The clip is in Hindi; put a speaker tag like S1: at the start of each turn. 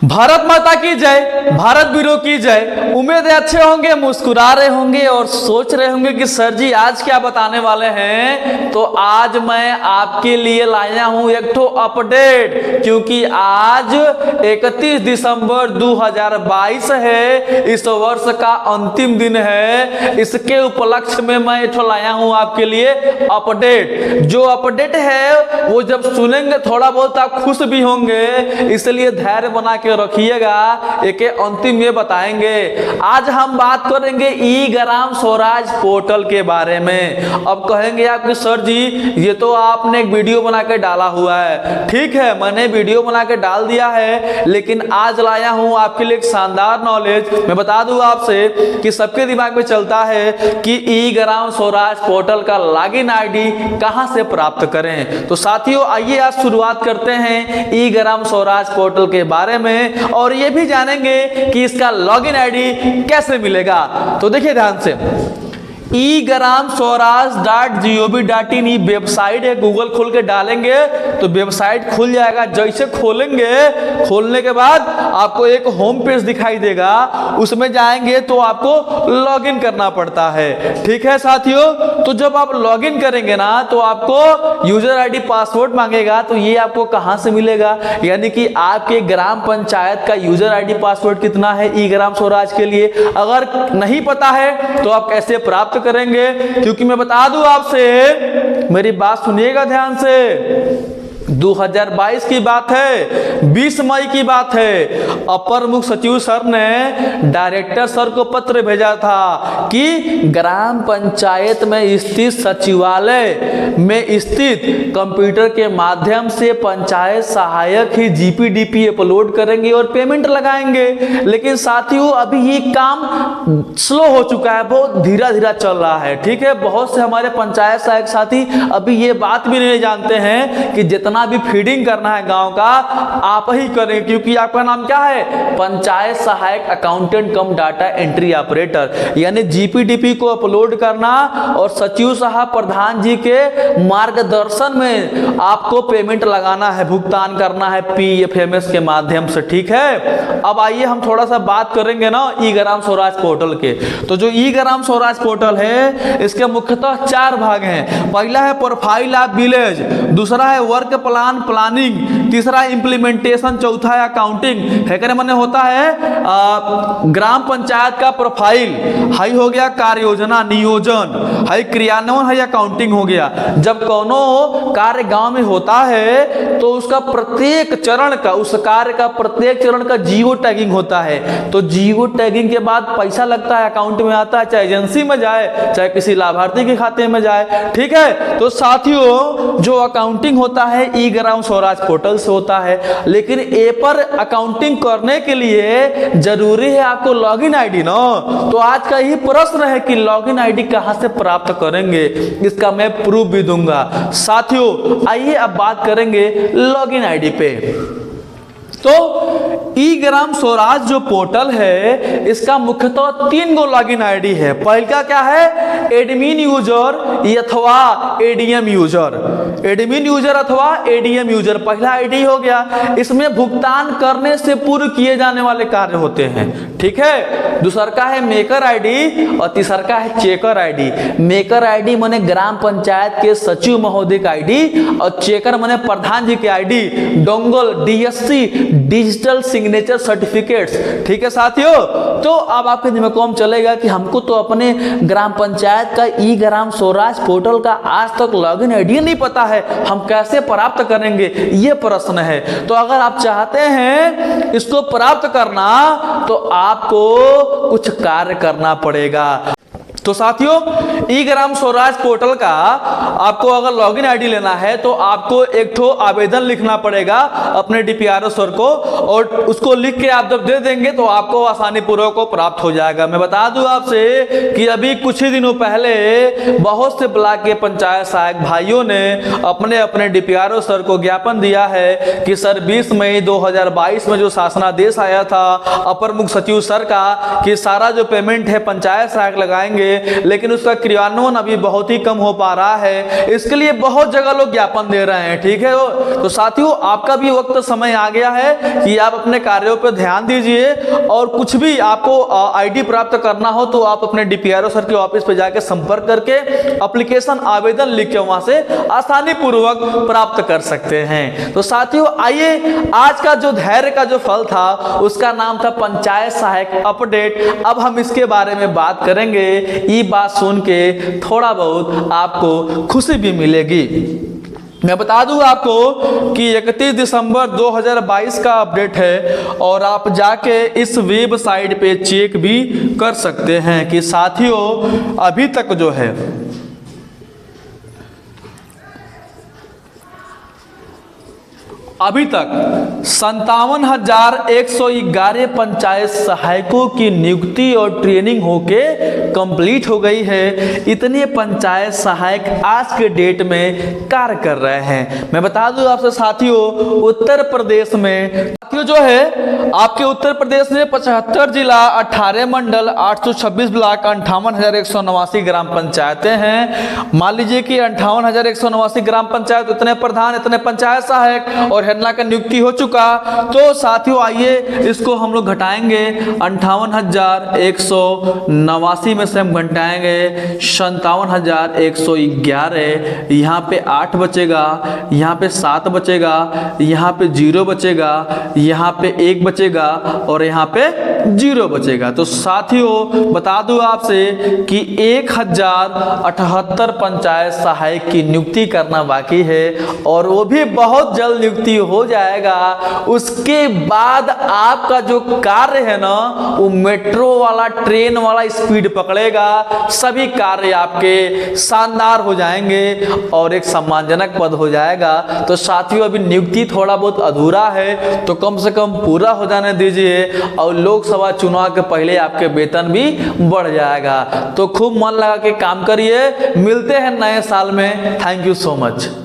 S1: भारत माता की जय, भारत वीरों की जय। उम्मीद है अच्छे होंगे, मुस्कुरा रहे होंगे और सोच रहे होंगे कि सर जी आज क्या बताने वाले हैं। तो आज मैं आपके लिए लाया हूं एक ठो अपडेट, क्योंकि आज 31 दिसंबर 2022 है, इस वर्ष का अंतिम दिन है। इसके उपलक्ष्य में मैं एक ठो लाया हूं आपके लिए अपडेट। जो अपडेट है वो जब सुनेंगे थोड़ा बहुत आप खुश भी होंगे, इसलिए धैर्य बना के रखिएगा, एक अंतिम में बताएंगे। आज हम बात करेंगे ई ग्राम स्वराज पोर्टल के बारे में। अब कहेंगे आप कि सर जी ये तो आपने एक वीडियो बना के डाला हुआ है। ठीक है, मैंने वीडियो बना के डाल दिया है, लेकिन आज लाया हूं आपके लिए एक शानदार नॉलेज। मैं बता दूं आपसे कि सबके दिमाग में चलता है कि ई ग्राम स्वराज पोर्टल का लॉगिन आईडी कहां से प्राप्त करें। तो साथियों आइए आज शुरुआत करते हैं ई ग्राम स्वराज पोर्टल के बारे में, और ये भी जानेंगे कि इसका लॉगिन आईडी कैसे मिलेगा। तो देखिए ध्यान से, e-gramswaraj.gov.in वेबसाइट है। गूगल खोल के डालेंगे तो वेबसाइट खुल जाएगा। जैसे खोलेंगे, खोलने के बाद आपको एक होम पेज दिखाई देगा, उसमें जाएंगे तो आपको लॉगिन करना पड़ता है। ठीक है साथियों, तो जब आप लॉगिन करेंगे ना तो आपको यूजर आईडी पासवर्ड मांगेगा। तो ये आपको कहां से मिलेगा, यानी कि आपके ग्राम पंचायत का यूजर आईडी पासवर्ड कितना है ई ग्राम स्वराज के लिए। अगर नहीं पता है तो आप कैसे प्राप्त करेंगे, क्योंकि मैं बता दूं आपसे, मेरी बात सुनिएगा ध्यान से। 2022 की बात है, 20 मई की बात है। अपर मुख्य सचिव सर ने डायरेक्टर सर को पत्र भेजा था कि ग्राम पंचायत में स्थित सचिवालय में स्थित कंप्यूटर के माध्यम से पंचायत सहायक ही जीपीडीपी अपलोड करेंगे और पेमेंट लगाएंगे। लेकिन साथियों अभी ये काम स्लो हो चुका है, बहुत धीरा धीरा चल रहा है। ठीक है, बहुत से हमारे पंचायत सहायक साथी अभी ये बात भी नहीं जानते हैं कि जितना भी फीडिंग करना है गांव का आप ही करें, क्योंकि आपका नाम क्या है, पंचायत सहायक अकाउंटेंट कम डाटा एंट्री ऑपरेटर, यानी जीपीडीपी को अपलोड करना और सचिव साहब प्रधान जी के मार्गदर्शन में आपको पेमेंट लगाना है, भुगतान करना है पीएफएमएस के माध्यम से। ठीक है, अब आइए हम थोड़ा सा बात करेंगे ना ई ग्राम स्वराज पोर्टल के। तो जो ई ग्राम स्वराज पोर्टल है इसके मुख्यतः 4 भाग हैं। पहला है प्रोफाइल ऑफ विलेज, दूसरा है वर्क प्लान प्लानिंग, तीसरा इंप्लीमेंटेशन, चौथा है अकाउंटिंग। है मैंने होता है ग्राम पंचायत का प्रोफाइल, हाई हो गया कार्य योजना नियोजन, हाई क्रियान्वयन, हाई अकाउंटिंग हो गया। जब कोनो कार्य गांव में होता है तो उसका प्रत्येक चरण का, उस कार्य का प्रत्येक चरण का जियो टैगिंग होता है। तो जियो टैगिंग के बाद पैसा लगता है, अकाउंट में आता है, चाहे एजेंसी में जाए चाहे किसी लाभार्थी के खाते में जाए। ठीक है, तो साथियों जो अकाउंटिंग होता है ई ग्राम स्वराज पोर्टल से होता है, लेकिन ए पर अकाउंटिंग करने के लिए जरूरी है आपको लॉगिन आईडी ना। तो आज का ही प्रश्न है कि लॉगिन आईडी कहां से प्राप्त करेंगे, इसका मैं प्रूफ भी दूंगा। साथियों आइए अब बात करेंगे लॉगिन आईडी पे। तो ई ग्राम स्वराज जो पोर्टल है इसका मुख्यतः 3 गो लॉगिन आईडी है। पहला क्या है, एडमिन यूजर अथवा एडीएम यूजर, एडमिन यूजर अथवा एडीएम यूजर पहला आईडी हो गया। इसमें भुगतान करने से पूर्व किए जाने वाले कार्य होते हैं। ठीक है, दूसरा का है मेकर आईडी और तीसरा का है चेकर आईडी। मेकर आईडी माने ग्राम पंचायत के सचिव महोदय का आईडी, और चेकर माने प्रधान जी के ID, dongle DSC digital signature certificates. ठीक है साथियों, तो अब आपके दिमाग में चलेगा कि हमको तो अपने ग्राम पंचायत का ई ग्राम स्वराज पोर्टल का आज तक लॉगिन आईडी नहीं पता है, हम कैसे प्राप्त करेंगे, ये प्रश्न है। तो अगर आप चाहते हैं इसको प्राप्त करना तो आपको कुछ कार्य करना पड़ेगा। तो साथियों ई ग्राम स्वराज पोर्टल का आपको अगर लॉगिन आईडी लेना है तो आपको एक ठो आवेदन लिखना पड़ेगा अपने डीपीआरओ सर को, और उसको लिख के आप जब दे देंगे तो आपको आसानी पूर्वक को प्राप्त हो जाएगा। मैं बता दूं आपसे कि अभी कुछ ही दिनों पहले बहुत से ब्लॉक के पंचायत सहायक भाइयों ने अपने अपने डीपीआरओ सर को ज्ञापन दिया है कि सर 20 मई 2022 में जो शासनादेश आया था अपर मुख्य सचिव सर का कि सारा जो पेमेंट है पंचायत सहायक लगाएंगे लेकिन उसका क्रियान्वयन अभी बहुत ही कम हो पा रहा है। इसके लिए बहुत जगह लोग ज्ञापन दे रहे हैं, ठीक है। तो साथियों, आपका भी वक्त समय आ गया है कि आप अपने कार्यों पर ध्यान दीजिए, और कुछ भी आपको आईडी प्राप्त करना हो तो आप अपने डीपीआरओ सर के ऑफिस पे जाके संपर्क करके एप्लीकेशन आवेदन लिख के वहां से आसानी पूर्वक प्राप्त कर सकते हैं। तो साथियों, आइए आज का जो धैर्य का जो फल था उसका नाम था पंचायत सहायक अपडेट। अब हम इसके बारे में बात करेंगे। ये बात सुन के थोड़ा बहुत आपको खुशी भी मिलेगी। मैं बता दूं आपको कि 31 दिसंबर 2022 का अपडेट है, और आप जाके इस वेबसाइट पे चेक भी कर सकते हैं कि साथियों अभी तक जो है अभी तक 57,111 पंचायत सहायकों की नियुक्ति और ट्रेनिंग होके कंप्लीट हो गई है। इतने पंचायत सहायक आज के डेट में कार्य कर रहे हैं। मैं बता दूं आपसे साथियों, उत्तर प्रदेश में जो है आपके उत्तर प्रदेश में 75 जिला, 18 मंडल, 826 ब्लॉक, 58,189 ग्राम पंचायतें हैं। मान लीजिए कि 58,189 ग्राम पंचायत, इतने प्रधान, इतने पंचायत सहायक और हेडला का नियुक्ति हो चुका। तो साथियों आइए इसको हम लोग घटाएंगे, 58,189 में से हम घटाएंगे 57,111। यहाँ पे 8 बचेगा, यहाँ पे 7 बचेगा, यहाँ पे 0 बचेगा, यहाँ पे 1 बचेगा और यहाँ पे 0 बचेगा। तो साथियों बता दूं आपसे कि 1078 पंचायत सहायक की नियुक्ति करना बाकी है, और वो भी बहुत जल्द नियुक्ति हो जाएगा। उसके बाद आपका जो कार्य है ना, वो मेट्रो वाला, ट्रेन वाला स्पीड पकड़ेगा। सभी कार्य आपके शानदार हो जाएंगे और एक सम्मानजनक पद हो जाएगा। तो साथियों अभी नियुक्ति थोड़ा बहुत अधूरा है, तो कम से कम पूरा हो जाने दीजिए, और लोकसभा चुनाव के पहले आपके वेतन भी बढ़ जाएगा। तो खूब मन लगा के काम करिए। मिलते हैं नए साल में। Thank you so much.